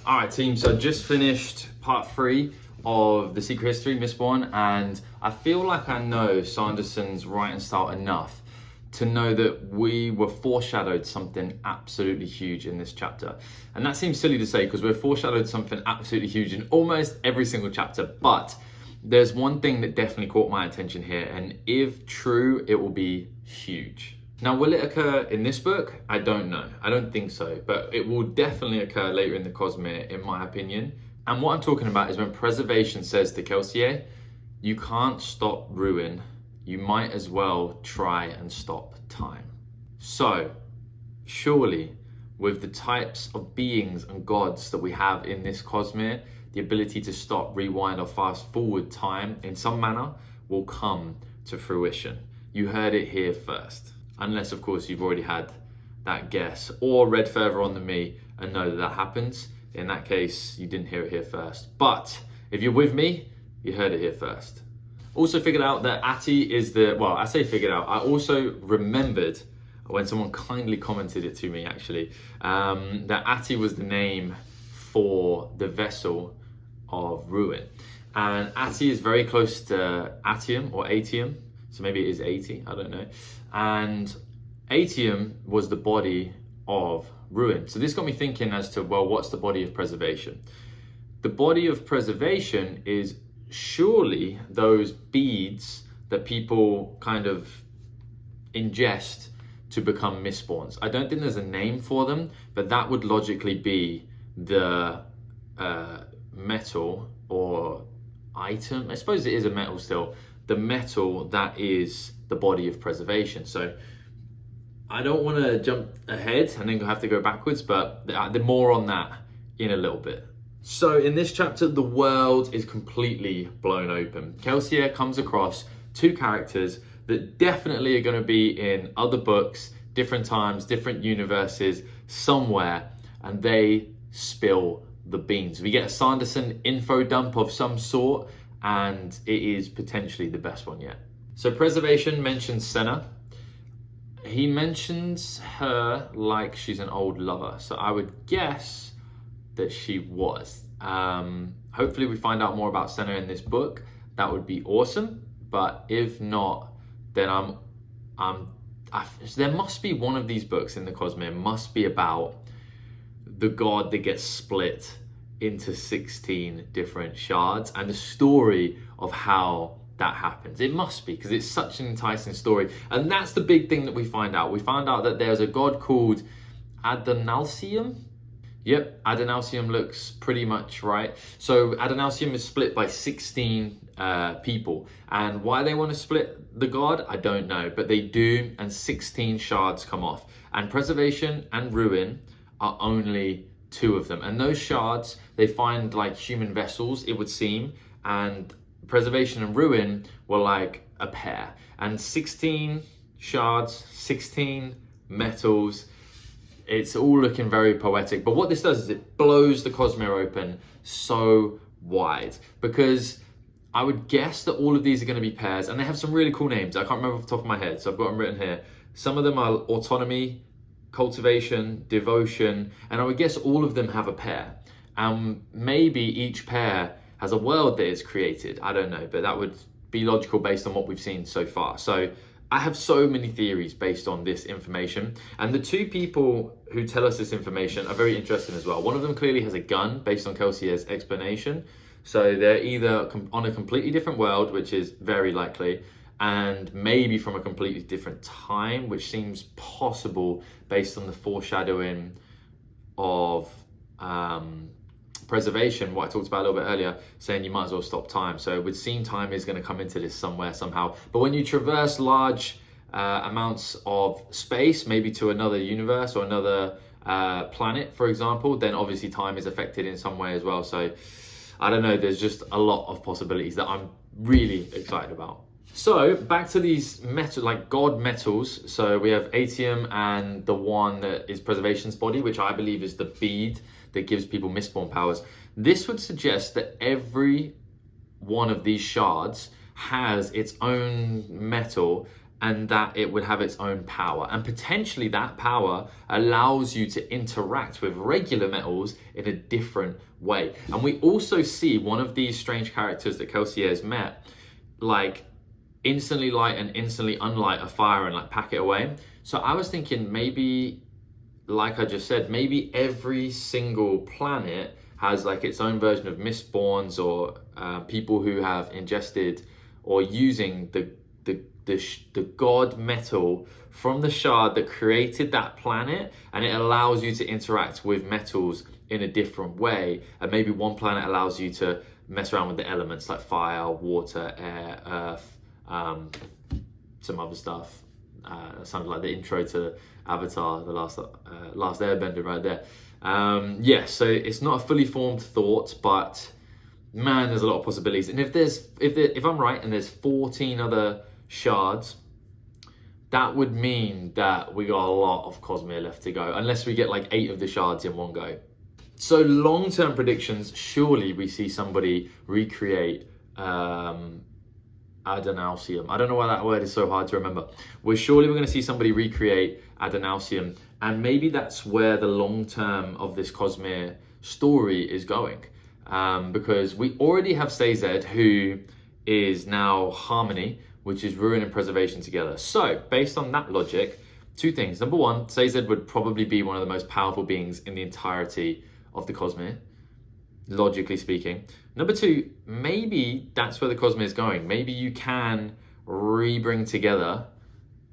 All right, team, so just finished part 3 of The Secret History, Mistborn, and I feel like I know Sanderson's writing style enough to know that we were foreshadowed something absolutely huge in this chapter. And that seems silly to say because we're foreshadowed something absolutely huge in almost every single chapter, but there's one thing that definitely caught my attention here, and if true, it will be huge. Now, will it occur in this book? I don't know. I don't think so, but it will definitely occur later in the Cosmere, in my opinion. And what I'm talking about is when Preservation says to Kelsier, you can't stop ruin. You might as well try and stop time. So, surely, with the types of beings and gods that we have in this Cosmere, the ability to stop, rewind, or fast forward time in some manner will come to fruition. You heard it here first. Unless, of course, you've already had that guess or read further on than me and know that that happens. In that case, you didn't hear it here first. But if you're with me, you heard it here first. Also figured out that Ati is well, I say figured out. I also remembered when someone kindly commented it to me, actually, that Ati was the name for the vessel of ruin. And Ati is very close to Atium or Atium. So maybe it is 80, I don't know. And Atium was the body of ruin. So this got me thinking as to, well, what's the body of preservation? The body of preservation is surely those beads that people kind of ingest to become Mistborns. I don't think there's a name for them, but that would logically be the metal or item. I suppose it is a metal still. The metal that is the body of preservation. So I don't want to jump ahead and then have to go backwards, but the more on that in a little bit. So in this chapter, the world is completely blown open. Kelsier comes across 2 characters that definitely are going to be in other books, different times, different universes, somewhere, and they spill the beans. We get a Sanderson info dump of some sort, and it is potentially the best one yet. So Preservation mentions Senna. He mentions her like she's an old lover. So I would guess that she was. Hopefully we find out more about Senna in this book. That would be awesome. But if not, then there must be one of these books in the Cosmere must be about the god that gets split into 16 different shards and the story of how that happens. It must be, because it's such an enticing story. And that's the big thing that we find out. We find out that there's a god called Adonalsium. Yep, Adonalsium looks pretty much right. So Adonalsium is split by 16 people. And why they want to split the god, I don't know. But they do, and 16 shards come off. And Preservation and Ruin are only 2 of them. And those shards, they find like human vessels, it would seem. And Preservation and Ruin were like a pair. And 16 shards, 16 metals. It's all looking very poetic. But what this does is it blows the Cosmere open so wide. Because I would guess that all of these are going to be pairs. And they have some really cool names. I can't remember off the top of my head. So I've got them written here. Some of them are Autonomy, Cultivation, Devotion. And I would guess all of them have a pair. Maybe each pair has a world that is created. I don't know. But that would be logical based on what we've seen so far. So I have so many theories based on this information. And the 2 people who tell us this information are very interesting as well. One of them clearly has a gun based on Kelsier's explanation. So they're either on a completely different world, which is very likely, and maybe from a completely different time, which seems possible based on the foreshadowing of Preservation, what I talked about a little bit earlier, saying you might as well stop time. So it would seem time is going to come into this somewhere, somehow. But when you traverse large amounts of space, maybe to another universe or another planet, for example, then obviously time is affected in some way as well. So I don't know, there's just a lot of possibilities that I'm really excited about. So back to these metal, like god metals. So we have Atium and the one that is Preservation's body, which I believe is the bead that gives people Mistborn powers. This would suggest that every one of these shards has its own metal and that it would have its own power. And potentially that power allows you to interact with regular metals in a different way. And we also see one of these strange characters that Kelsier has met, like instantly light and instantly unlight a fire and like pack it away. So I was thinking maybe, like I just said, maybe every single planet has like its own version of Mistborns or people who have ingested or using the god metal from the shard that created that planet, and it allows you to interact with metals in a different way. And maybe one planet allows you to mess around with the elements like fire, water, air, earth, some other stuff. Sounded like the intro to Avatar, the last Airbender right there. Yeah, so it's not a fully formed thought, but man, there's a lot of possibilities. And if I'm right and there's 14 other shards, that would mean that we got a lot of Cosmere left to go, unless we get like 8 of the shards in one go. So long-term predictions, surely we see somebody recreate Adenausium. I don't know why that word is so hard to remember. We're going to see somebody recreate Adenausium, and maybe that's where the long-term of this Cosmere story is going. Because we already have Sazed, who is now Harmony, which is ruin and preservation together. So based on that logic, 2 things. Number 1, Sazed would probably be one of the most powerful beings in the entirety of the Cosmere, logically speaking. Number 2, maybe that's where the Cosmere is going. Maybe you can re-bring together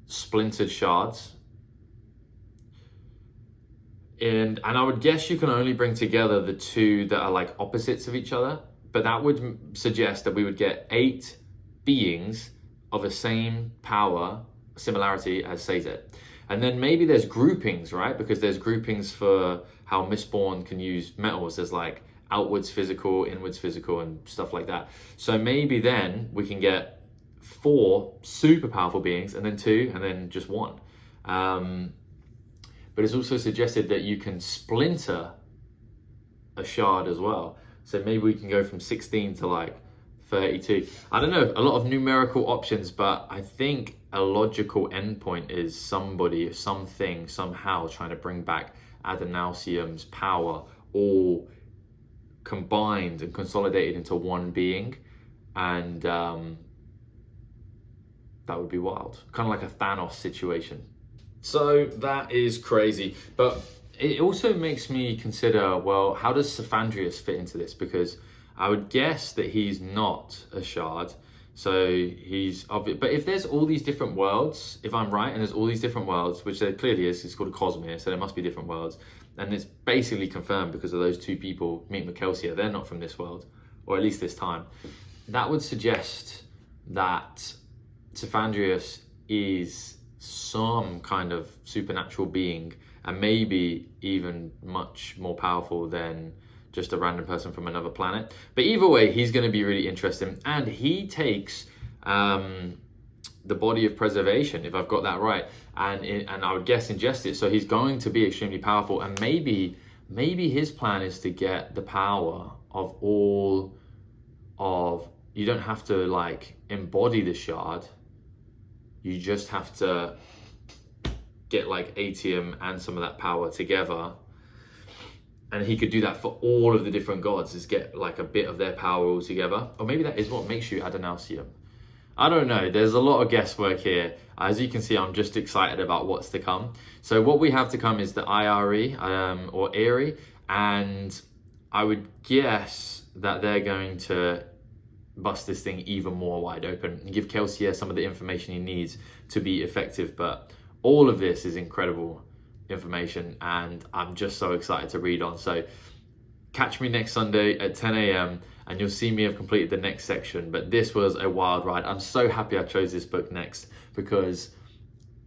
splintered shards. And I would guess you can only bring together the 2 that are like opposites of each other, but that would suggest that we would get 8 beings of the same power, similarity as Sazed. And then maybe there's groupings, right? Because there's groupings for how Mistborn can use metals. There's like outwards physical, inwards physical, and stuff like that. So maybe then we can get 4 super powerful beings, and then 2, and then just 1. But it's also suggested that you can splinter a shard as well. So maybe we can go from 16 to like 32. I don't know, a lot of numerical options, but I think a logical endpoint is somebody, something, somehow trying to bring back Adenausium's power, all combined and consolidated into one being. And that would be wild. Kind of like a Thanos situation. So that is crazy. But it also makes me consider, well, how does Cephandrius fit into this? Because I would guess that he's not a shard. So he's obvious. But if there's all these different worlds, if I'm right, and there's all these different worlds, which there clearly is, it's called a Cosmere, so there must be different worlds. And it's basically confirmed because of those 2 people, meeting with Kelsier, they're not from this world, or at least this time. That would suggest that Cephandrius is some kind of supernatural being, and maybe even much more powerful than just a random person from another planet. But either way, he's going to be really interesting. And he takes the body of preservation, if I've got that right, and I would guess ingest it. So he's going to be extremely powerful. And maybe his plan is to get the power of all of... You don't have to like embody the shard. You just have to get like Atium and some of that power together. And he could do that for all of the different gods, is get like a bit of their power all together. Or maybe that is what makes you Adenausium. I don't know. There's a lot of guesswork here. As you can see, I'm just excited about what's to come. So what we have to come is the IRE, or Erie. And I would guess that they're going to bust this thing even more wide open and give Kelsier some of the information he needs to be effective. But all of this is incredible information, and I'm just so excited to read on. So catch me next Sunday at 10 a.m. and you'll see me have completed the next section. But this was a wild ride. I'm so happy I chose this book next, because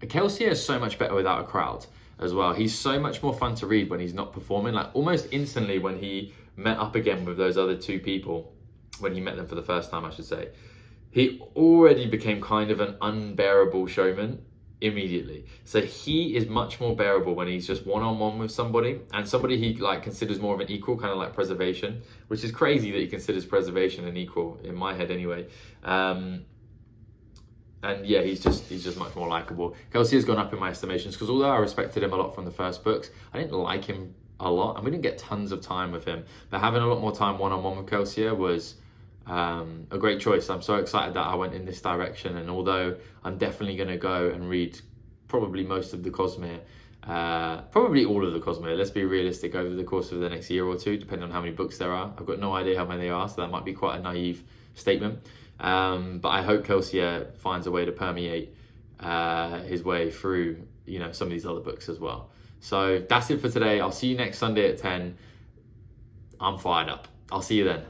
Kelsier is so much better without a crowd as well. He's so much more fun to read when he's not performing. Like almost instantly when he met up again with those other 2 people, when he met them for the first time, I should say, he already became kind of an unbearable showman immediately. So he is much more bearable when he's just one-on-one with somebody, and somebody he like considers more of an equal, kind of like preservation, which is crazy that he considers preservation an equal in my head anyway. And yeah, he's just much more likable. Kelsier's gone up in my estimations because although I respected him a lot from the first books, I didn't like him a lot, and we didn't get tons of time with him. But having a lot more time one-on-one with Kelsier was a great choice. I'm so excited that I went in this direction, and although I'm definitely going to go and read probably most of the Cosmere, probably all of the Cosmere, let's be realistic, over the course of the next year or two, depending on how many books there are. I've got no idea how many there are, so that might be quite a naive statement. But I hope Kelsier finds a way to permeate his way through, some of these other books as well. So that's it for today. I'll see you next Sunday at 10. I'm fired up. I'll see you then.